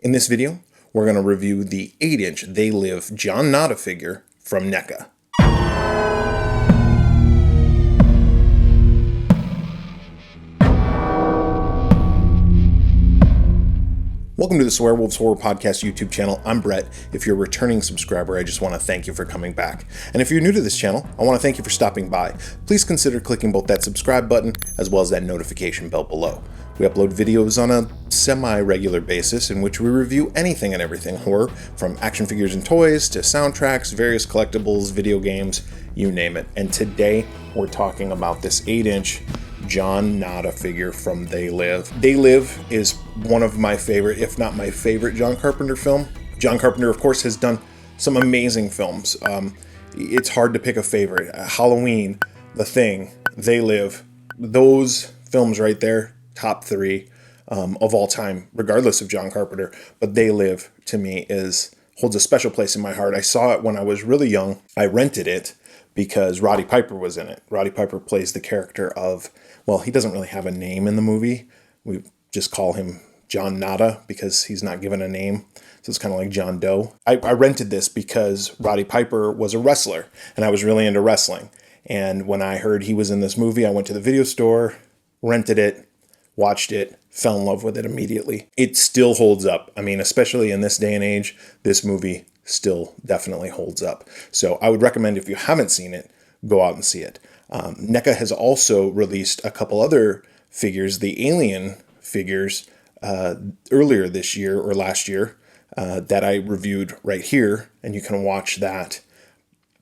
In this video, we're going to review the 8-inch They Live John Nada figure from Neca. Welcome to the Swearwolves Horror Podcast YouTube channel. I'm Brett. If you're a returning subscriber, I just want to thank you for coming back. And if you're new to this channel, I want to thank you for stopping by. Please consider clicking both that subscribe button as well as that notification bell below. We upload videos on a semi-regular basis in which we review anything and everything horror, from action figures and toys to soundtracks, various collectibles, video games, you name it. And today we're talking about this 8-inch John Nada figure from They Live. They Live is one of my favorite, if not my favorite, John Carpenter film. John Carpenter, of course, has done some amazing films. It's hard to pick a favorite. Halloween, The Thing, They Live, those films right there, top 3 of all time, regardless of John Carpenter. But They Live, to me, holds a special place in my heart. I saw it when I was really young. I rented it because Roddy Piper was in it. Roddy Piper plays the character of, well, he doesn't really have a name in the movie. We just call him John Nada because he's not given a name. So it's kind of like John Doe. I rented this because Roddy Piper was a wrestler and I was really into wrestling. And when I heard he was in this movie, I went to the video store, rented it, watched it, fell in love with it immediately. It still holds up. I mean, especially in this day and age, this movie still definitely holds up. So I would recommend, if you haven't seen it, go out and see it. Neca has also released a couple other figures, the Alien figures, earlier this year or last year, that I reviewed right here, and you can watch that.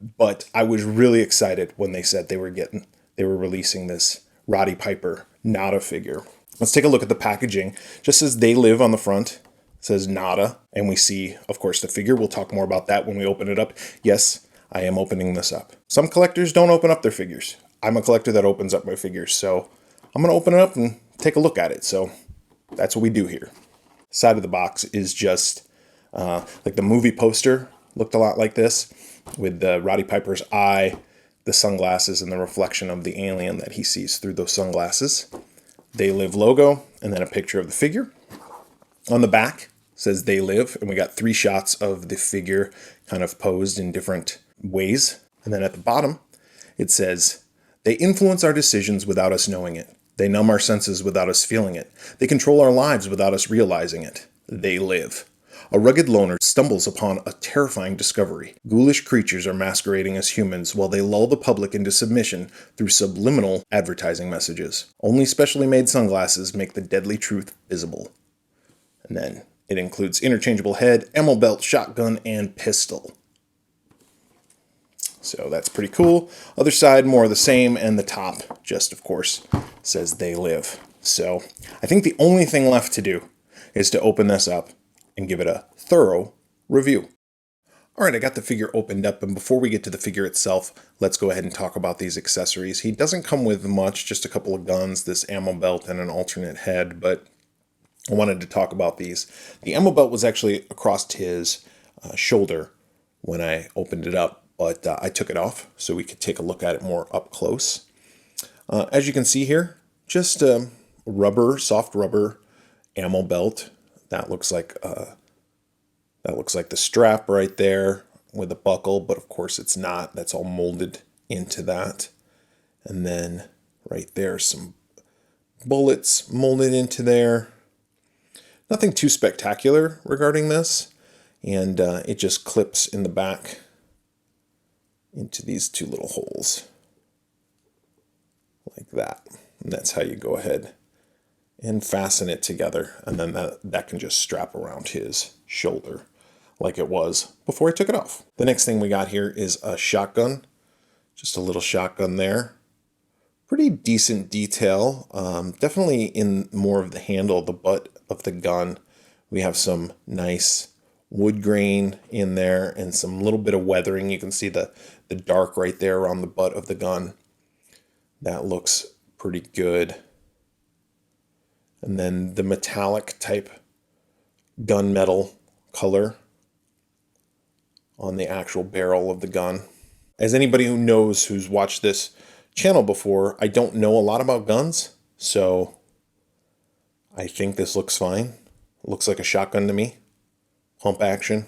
But I was really excited when they said they were releasing this Roddy Piper Nada figure. Let's take a look at the packaging. Just says They Live on the front. It says Nada, and we see, of course, the figure. We'll talk more about that when we open it up. Yes, I am opening this up. Some collectors don't open up their figures. I'm a collector that opens up my figures, so I'm going to open it up and take a look at it. So that's what we do here. Side of the box is just like the movie poster looked a lot like this, with Roddy Piper's eye, the sunglasses, and the reflection of the alien that he sees through those sunglasses. They Live logo, and then a picture of the figure. On the back says They Live, and we got 3 shots of the figure kind of posed in different ways. And then at the bottom, it says, they influence our decisions without us knowing it. They numb our senses without us feeling it. They control our lives without us realizing it. They live. A rugged loner stumbles upon a terrifying discovery. Ghoulish creatures are masquerading as humans while they lull the public into submission through subliminal advertising messages. Only specially made sunglasses make the deadly truth visible. And then it includes interchangeable head, ammo belt, shotgun, and pistol. So that's pretty cool. Other side, more of the same, and the top just, of course, says They Live. So I think the only thing left to do is to open this up and give it a thorough review. All right, I got the figure opened up, and before we get to the figure itself, let's go ahead and talk about these accessories. He doesn't come with much, just a couple of guns, this ammo belt, and an alternate head, but I wanted to talk about these. The ammo belt was actually across his shoulder when I opened it up, but I took it off so we could take a look at it more up close. As you can see here, just a soft rubber ammo belt. That looks like the strap right there with a buckle, but of course it's not. That's all molded into that. And then right there, some bullets molded into there. Nothing too spectacular regarding this, and it just clips in the back into these 2 little holes, like that. And that's how you go ahead and fasten it together, and then that can just strap around his shoulder like it was before I took it off. The next thing we got here is a shotgun, just a little shotgun there. Pretty decent detail, definitely in more of the handle, the butt of the gun. We have some nice wood grain in there and some little bit of weathering. You can see the dark right there around the butt of the gun. That looks pretty good. And then the metallic type gunmetal color on the actual barrel of the gun. As anybody who knows, who's watched this channel before, I don't know a lot about guns, so I think this looks fine. It looks like a shotgun to me. pump action,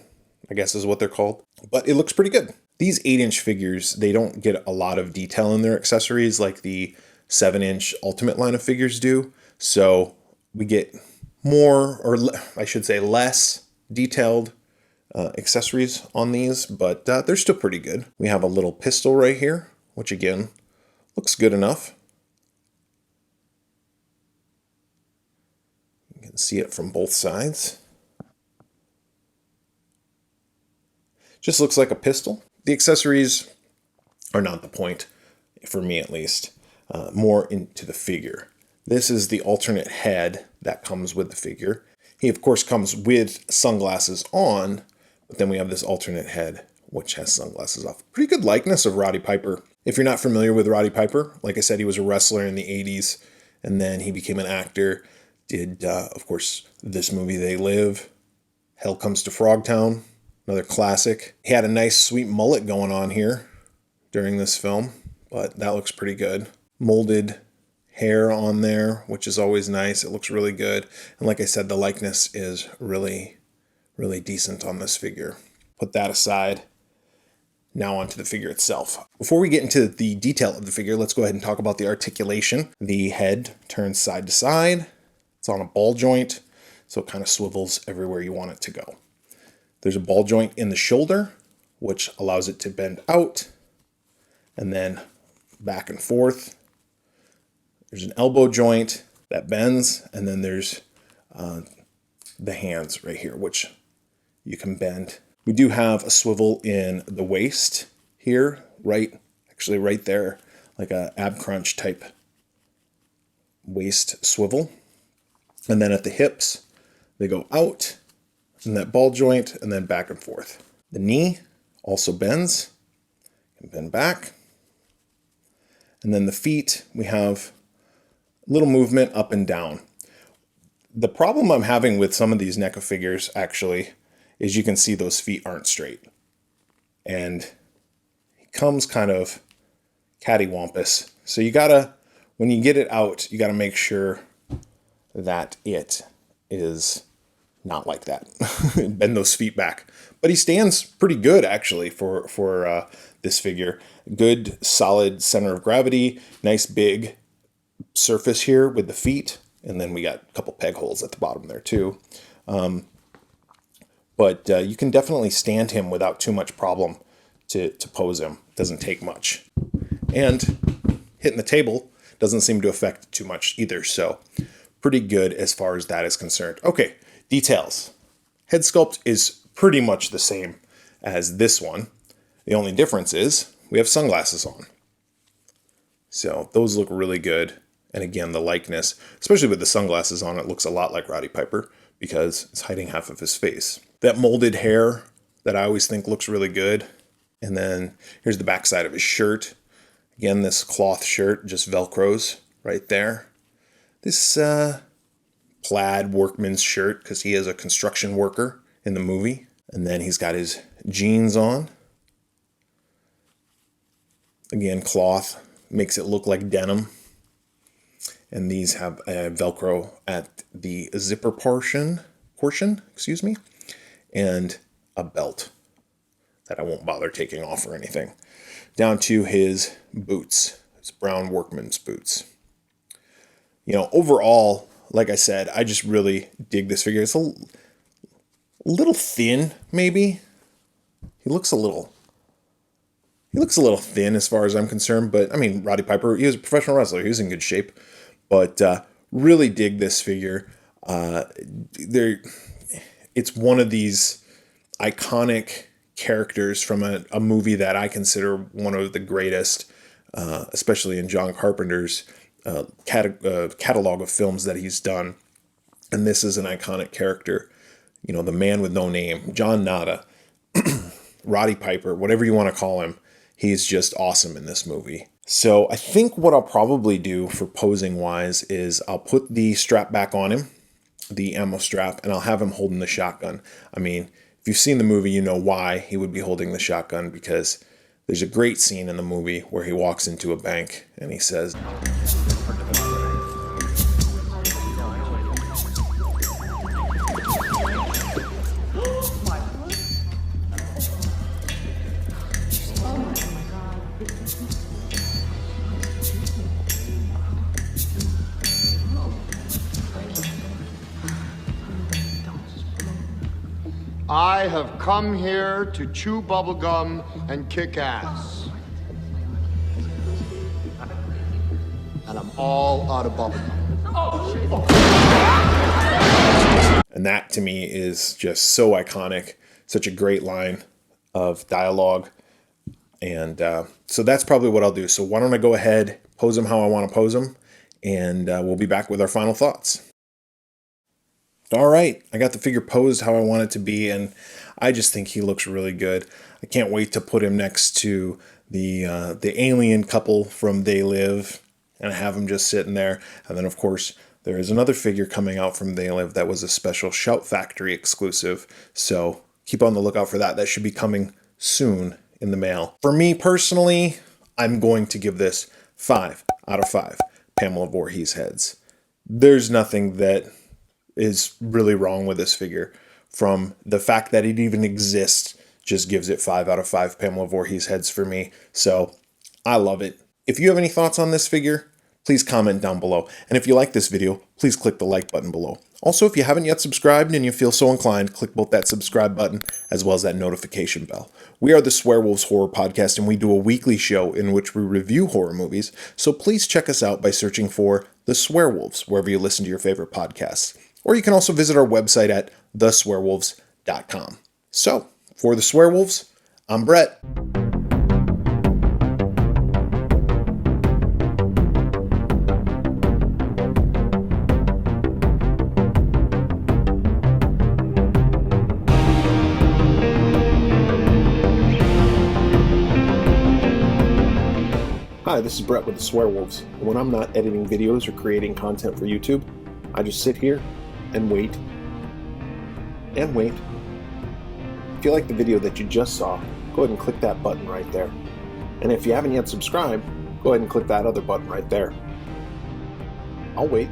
I guess is what they're called. But it looks pretty good. These 8-inch figures, they don't get a lot of detail in their accessories like the 7-inch Ultimate line of figures do. So we get more, or I should say less detailed accessories on these, but they're still pretty good. We have a little pistol right here, which again, looks good enough. You can see it from both sides. Just looks like a pistol. The accessories are not the point, for me at least, more into the figure. This is the alternate head that comes with the figure. He, of course, comes with sunglasses on, but then we have this alternate head, which has sunglasses off. Pretty good likeness of Roddy Piper. If you're not familiar with Roddy Piper, like I said, he was a wrestler in the 80s, and then he became an actor. Did, of course, this movie, They Live, Hell Comes to Frogtown, another classic. He had a nice, sweet mullet going on here during this film, but that looks pretty good. Molded hair on there, which is always nice. It looks really good. And like I said, the likeness is really, really decent on this figure. Put that aside. Now onto the figure itself. Before we get into the detail of the figure, let's go ahead and talk about the articulation. The head turns side to side. It's on a ball joint, so it kind of swivels everywhere you want it to go. There's a ball joint in the shoulder, which allows it to bend out and then back and forth. There's an elbow joint that bends, and then there's the hands right here, which you can bend. We do have a swivel in the waist here, right there, like a ab crunch type waist swivel. And then at the hips, they go out in that ball joint and then back and forth. The knee also bends, and bend back. And then the feet, we have little movement up and down. The problem I'm having with some of these Neca figures, actually, is you can see those feet aren't straight. And he comes kind of cattywampus. So you gotta, when you get it out, you gotta make sure that it is not like that. Bend those feet back. But he stands pretty good, actually, for this figure. Good, solid center of gravity, nice big surface here with the feet, and then we got a couple peg holes at the bottom there too. But you can definitely stand him without too much problem to pose him. Doesn't take much. And hitting the table doesn't seem to affect too much either, so pretty good as far as that is concerned. Okay, details. Head sculpt is pretty much the same as this one. The only difference is we have sunglasses on. So those look really good. And again, the likeness, especially with the sunglasses on, it looks a lot like Roddy Piper because it's hiding half of his face. That molded hair that I always think looks really good. And then here's the backside of his shirt. Again, this cloth shirt just Velcros right there. This plaid workman's shirt because he is a construction worker in the movie. And then he's got his jeans on. Again, cloth makes it look like denim. And these have a Velcro at the zipper portion, and a belt that I won't bother taking off or anything. Down to his boots, his brown workman's boots. You know, overall, like I said, I just really dig this figure. It's a little thin, maybe. He looks a little thin as far as I'm concerned, but I mean, Roddy Piper, he was a professional wrestler. He was in good shape. But really dig this figure. It's one of these iconic characters from a movie that I consider one of the greatest, especially in John Carpenter's catalog of films that he's done. And this is an iconic character. You know, the man with no name, John Nada, Roddy Piper, whatever you want to call him. He's just awesome in this movie. So I think what I'll probably do for posing wise is I'll put the strap back on him, the ammo strap, and I'll have him holding the shotgun. I mean, if you've seen the movie, you know why he would be holding the shotgun, because there's a great scene in the movie where he walks into a bank and he says, My I have come here to chew bubblegum and kick ass. And I'm all out of bubblegum. And that to me is just so iconic. Such a great line of dialogue. And so that's probably what I'll do. So why don't I go ahead, pose him how I want to pose him, and we'll be back with our final thoughts. All right, I got the figure posed how I want it to be, and I just think he looks really good. I can't wait to put him next to the alien couple from They Live and have him just sitting there. And then, of course, there is another figure coming out from They Live that was a special Shout Factory exclusive. So keep on the lookout for that. That should be coming soon in the mail. For me personally, I'm going to give this 5 out of 5 Pamela Voorhees heads. There's nothing that is really wrong with this figure. From the fact that it even exists just gives it 5 out of 5 Pamela Voorhees heads for me. So I love it. If you have any thoughts on this figure, please comment down below. And if you like this video, please click the like button below. Also, if you haven't yet subscribed and you feel so inclined, click both that subscribe button as well as that notification bell. We are the Swearwolves Horror Podcast, and we do a weekly show in which we review horror movies. So please check us out by searching for The Swearwolves wherever you listen to your favorite podcasts. Or you can also visit our website at theswearwolves.com. So, for the Swearwolves, I'm Brett. Hi, this is Brett with the Swearwolves. When I'm not editing videos or creating content for YouTube, I just sit here and wait. And wait. If you like the video that you just saw, go ahead and click that button right there. And if you haven't yet subscribed, go ahead and click that other button right there. I'll wait.